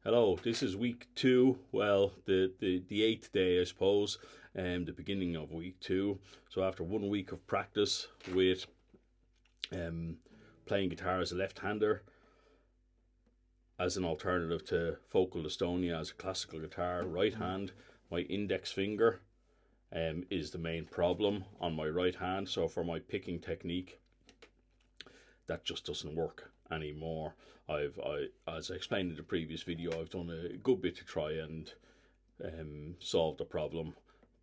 Hello, this is week two. Well, the eighth day, I suppose, the beginning of week two. So after 1 week of practice with playing guitar as a left-hander, as an alternative to focal dystonia as a classical guitar, right hand, my index finger is the main problem on my right hand. So for my picking technique, that just doesn't work anymore. As I explained in the previous video, I've done a good bit to try and solve the problem,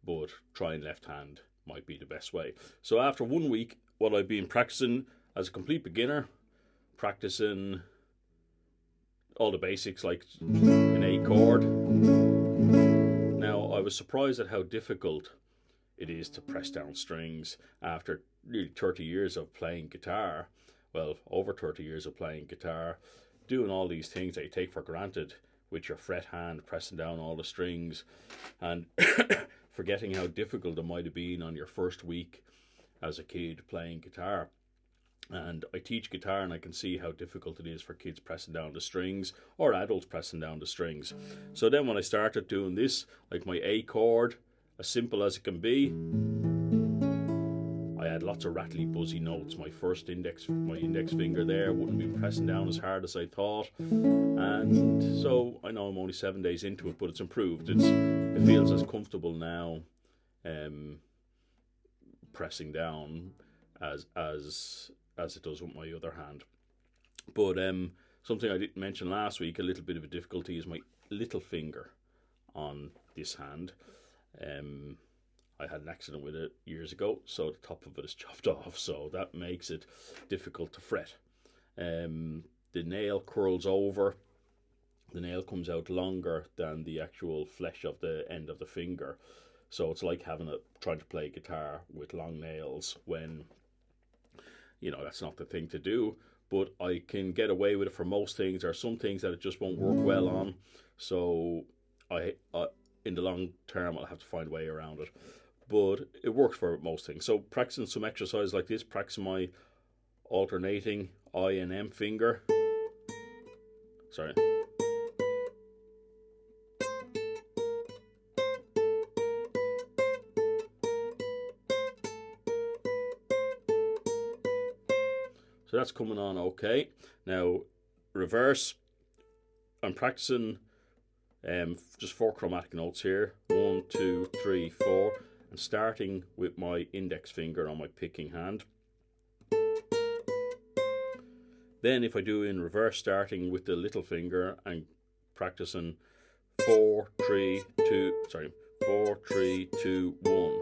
but trying left hand might be the best way. So after 1 week, what I've been practicing as a complete beginner, practicing all the basics like an A chord. Now, I was surprised at how difficult it is to press down strings after nearly 30 years of playing guitar. Well, over 30 years of playing guitar, doing all these things that you take for granted with your fret hand, pressing down all the strings, and forgetting how difficult it might have been on your first week as a kid playing guitar. And I teach guitar and I can see how difficult it is for kids pressing down the strings or adults pressing down the strings. So then when I started doing this, like my A chord, as simple as it can be, I had lots of rattly buzzy notes. My index finger there wouldn't be pressing down as hard as I thought. And so I know I'm only 7 days into it, but it's improved. It feels as comfortable now pressing down as it does with my other hand. But something I didn't mention last week, a little bit of a difficulty, is my little finger on this hand. I had an accident with it years ago, so the top of it is chopped off, so that makes it difficult to fret. The nail curls over. The nail comes out longer than the actual flesh of the end of the finger. So it's like trying to play guitar with long nails when, that's not the thing to do. But I can get away with it for most things. There are some things that it just won't work well on. So in the long term, I'll have to find a way around it. But it works for most things. So practicing some exercise like this, practicing my alternating I and M finger. Sorry. So that's coming on okay. Now, reverse. I'm practicing just 4 chromatic notes here. 1, 2, 3, 4. And starting with my index finger on my picking hand. Then if I do in reverse, starting with the little finger and practicing 4, 3, 2, 1.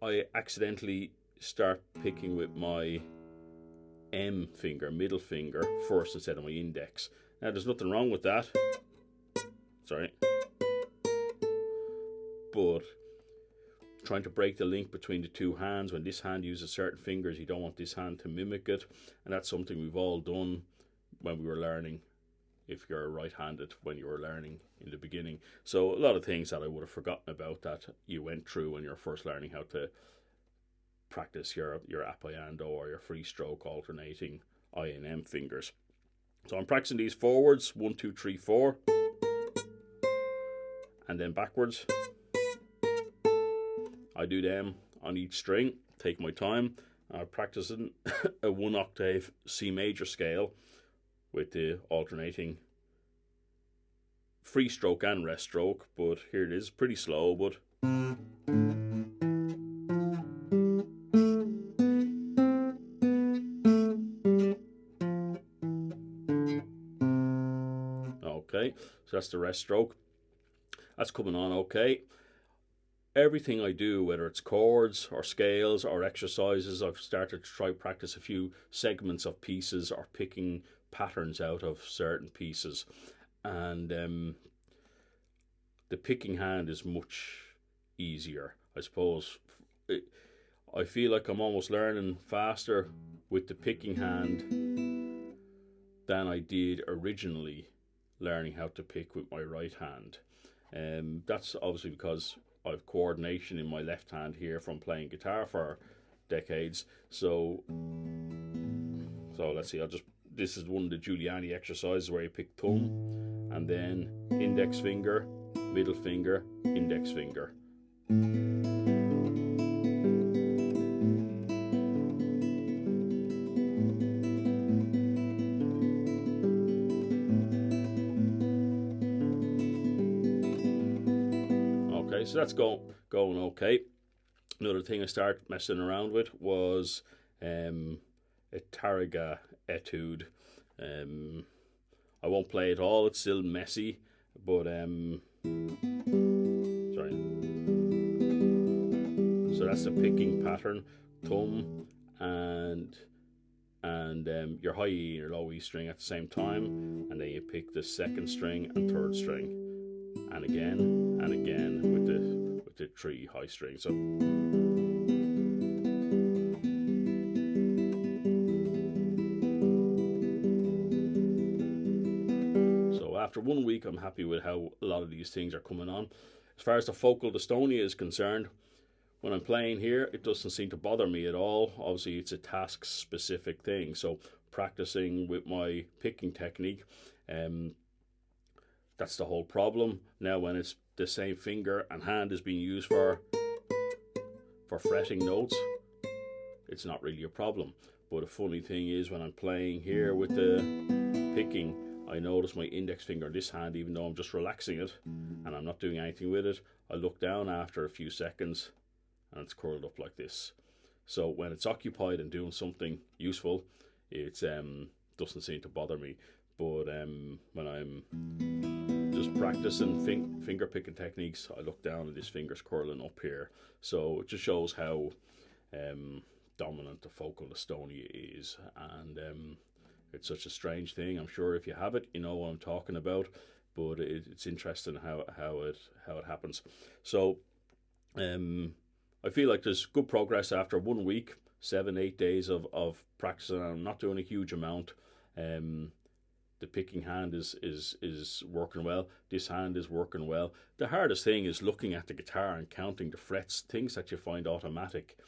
I accidentally start picking with my M finger, middle finger, first instead of my index. Now there's nothing wrong with that. Sorry. But trying to break the link between the two hands, when this hand uses certain fingers, you don't want this hand to mimic it. And that's something we've all done when we were learning, if you're right-handed, when you were learning in the beginning. So a lot of things that I would have forgotten about that you went through when you're first learning how to practice your appaiando or your free stroke alternating I and M fingers. So I'm practicing these forwards, 1, 2, 3, 4, and then backwards. I do them on each string, take my time. I'm practicing a 1 octave C major scale with the alternating free stroke and rest stroke, but here it is, pretty slow, but okay, so that's the rest stroke. That's coming on okay. Everything I do, whether it's chords or scales or exercises, I've started to try practice a few segments of pieces or picking patterns out of certain pieces. And the picking hand is much easier, I suppose. I feel like I'm almost learning faster with the picking hand than I did originally learning how to pick with my right hand. That's obviously because I've coordination in my left hand here from playing guitar for decades. So let's see, I'll just this is one of the Giuliani exercises where you pick thumb and then index finger, middle finger, index finger. Okay, so that's going okay. Another thing I started messing around with was a Targa etude. I won't play it all, it's still messy, but sorry. So that's the picking pattern, thumb and your high E and your low E string at the same time, and then you pick the second string and third string, and again with the three high strings. So after 1 week, I'm happy with how a lot of these things are coming on. As far as the focal dystonia is concerned, when I'm playing here, it doesn't seem to bother me at all. Obviously, it's a task-specific thing. So practicing with my picking technique, that's the whole problem. Now, when it's the same finger and hand is being used for fretting notes, it's not really a problem. But the funny thing is, when I'm playing here with the picking, I notice my index finger in this hand, even though I'm just relaxing it and I'm not doing anything with it, I look down after a few seconds and it's curled up like this. So when it's occupied and doing something useful, it doesn't seem to bother me. But when I'm just practicing finger picking techniques, I look down and this finger's curling up here. So it just shows how dominant the focal dystonia is, and it's such a strange thing. I'm sure if you have it, you know what I'm talking about, but it's interesting how it happens. So I feel like there's good progress after 1 week, 7-8 days of practicing. I'm not doing a huge amount. The picking hand is working well. This hand is working well. The hardest thing is looking at the guitar and counting the frets, things that you find automatic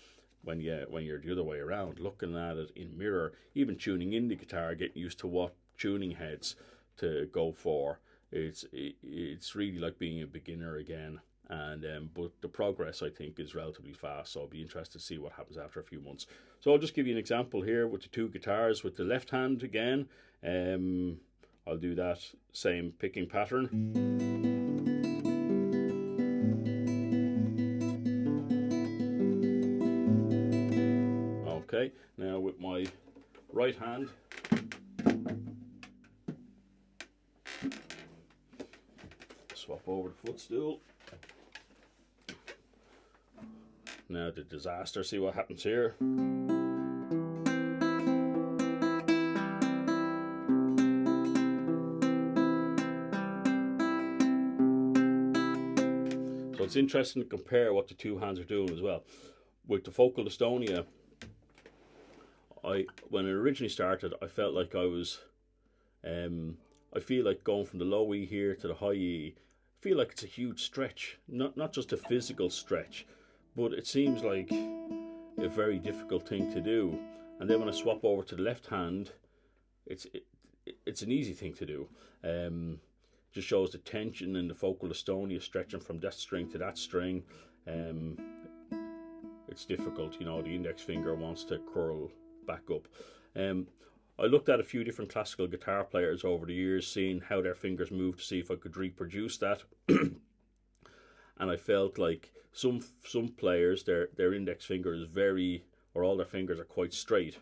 when you're the other way around, looking at it in mirror, even tuning in the guitar, getting used to what tuning heads to go for. It's really like being a beginner again, and but the progress I think is relatively fast, so I'll be interested to see what happens after a few months. So I'll just give you an example here with the two guitars. With the left hand again, I'll do that same picking pattern. Okay, now with my right hand, swap over the footstool. Now the disaster, see what happens here. So it's interesting to compare what the two hands are doing as well. With the focal dystonia, when it originally started, I felt like I was, I feel like going from the low E here to the high E, I feel like it's a huge stretch, not just a physical stretch, but it seems like a very difficult thing to do. And then when I swap over to the left hand, it's an easy thing to do. Just shows the tension in the focal dystonia stretching from that string to that string. It's difficult, you know, the index finger wants to curl back up. I looked at a few different classical guitar players over the years, seeing how their fingers moved to see if I could reproduce that. And I felt like some players, their index finger is all their fingers are quite straight,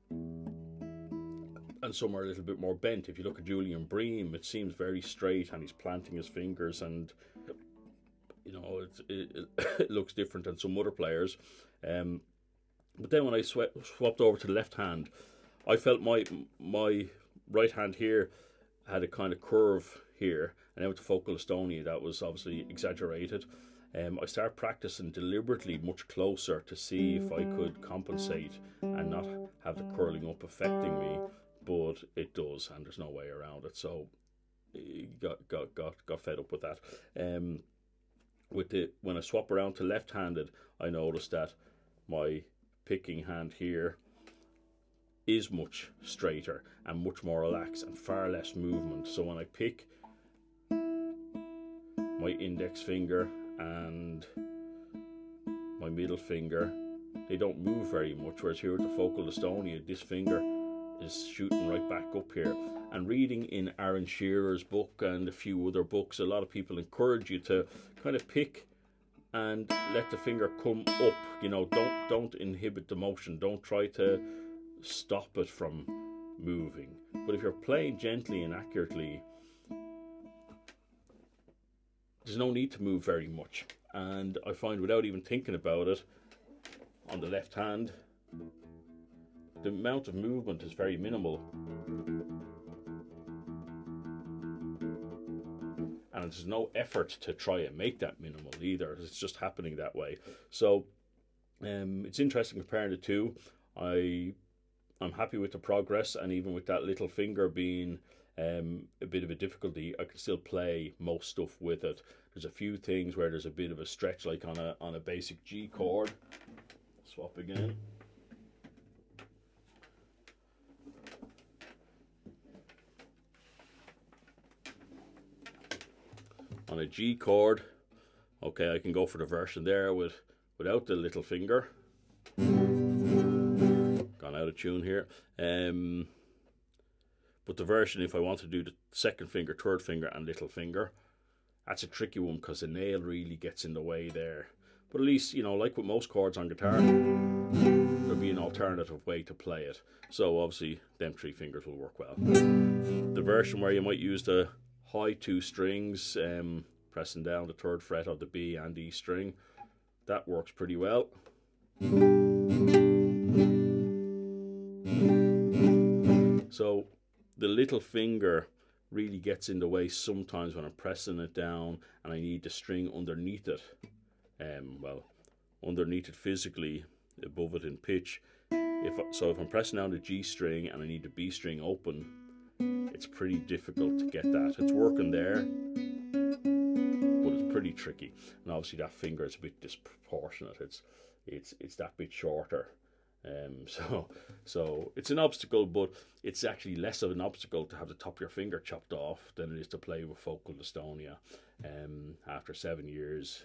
and some are a little bit more bent. If you look at Julian Bream, it seems very straight, and he's planting his fingers, and you know it looks different than some other players. But then when I swapped over to the left hand, I felt my right hand here had a kind of curve here, and then with the focal dystonia, that was obviously exaggerated. I started practicing deliberately much closer to see if I could compensate and not have the curling up affecting me, but it does, and there's no way around it. So got fed up with that. When I swap around to left-handed, I noticed that my picking hand here is much straighter and much more relaxed and far less movement. So when I pick my index finger and my middle finger, they don't move very much, whereas here with the focal dystonia, this finger is shooting right back up here. And reading in Aaron Shearer's book and a few other books, a lot of people encourage you to kind of pick and let the finger come up. You know, don't inhibit the motion. Don't try to stop it from moving. But if you're playing gently and accurately, there's no need to move very much. And I find without even thinking about it, on the left hand, the amount of movement is very minimal. And there's no effort to try and make that minimal either. It's just happening that way. So it's interesting comparing the two. I'm happy with the progress, and even with that little finger being a bit of a difficulty, I can still play most stuff with it. There's a few things where there's a bit of a stretch, like on a basic G chord. Swap again. On a G chord, okay, I can go for the version there without the little finger. Gone out of tune here. But the version, if I want to do the second finger, third finger, and little finger, that's a tricky one because the nail really gets in the way there. But at least, you know, like with most chords on guitar, there'll be an alternative way to play it. So obviously, them three fingers will work well. The version where you might use the high two strings, pressing down the third fret of the B and E string, that works pretty well. So the little finger really gets in the way sometimes when I'm pressing it down and I need the string underneath it. Well, underneath it physically, above it in pitch. If I'm pressing down the G string and I need the B string open, it's pretty difficult to get that. It's working there, but it's pretty tricky. And obviously that finger is a bit disproportionate. It's that bit shorter. So it's an obstacle, but it's actually less of an obstacle to have the top of your finger chopped off than it is to play with focal dystonia. After 7 years,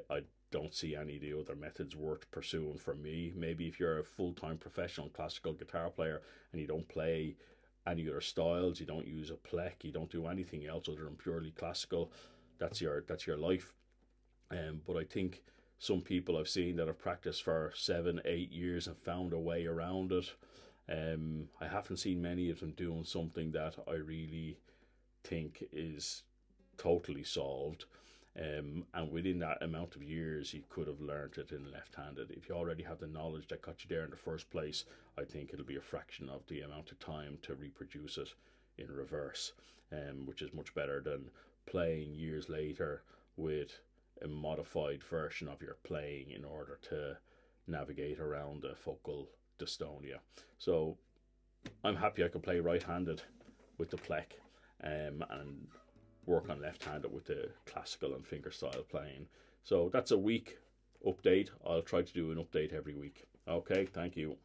I don't see any of the other methods worth pursuing for me. Maybe if you're a full-time professional classical guitar player and you don't play any other styles, you don't use a plec, you don't do anything else other than purely classical, that's your life. But I think some people I've seen that have practiced for 7-8 years and found a way around it. I haven't seen many of them doing something that I really think is totally solved. And within that amount of years, you could have learned it in left-handed. If you already have the knowledge that got you there in the first place, I think it'll be a fraction of the amount of time to reproduce it in reverse, which is much better than playing years later with a modified version of your playing in order to navigate around the focal dystonia. So I'm happy I can play right-handed with the plec, and work on left-handed with the classical and fingerstyle playing. So that's a week update. I'll try to do an update every week. Okay, thank you.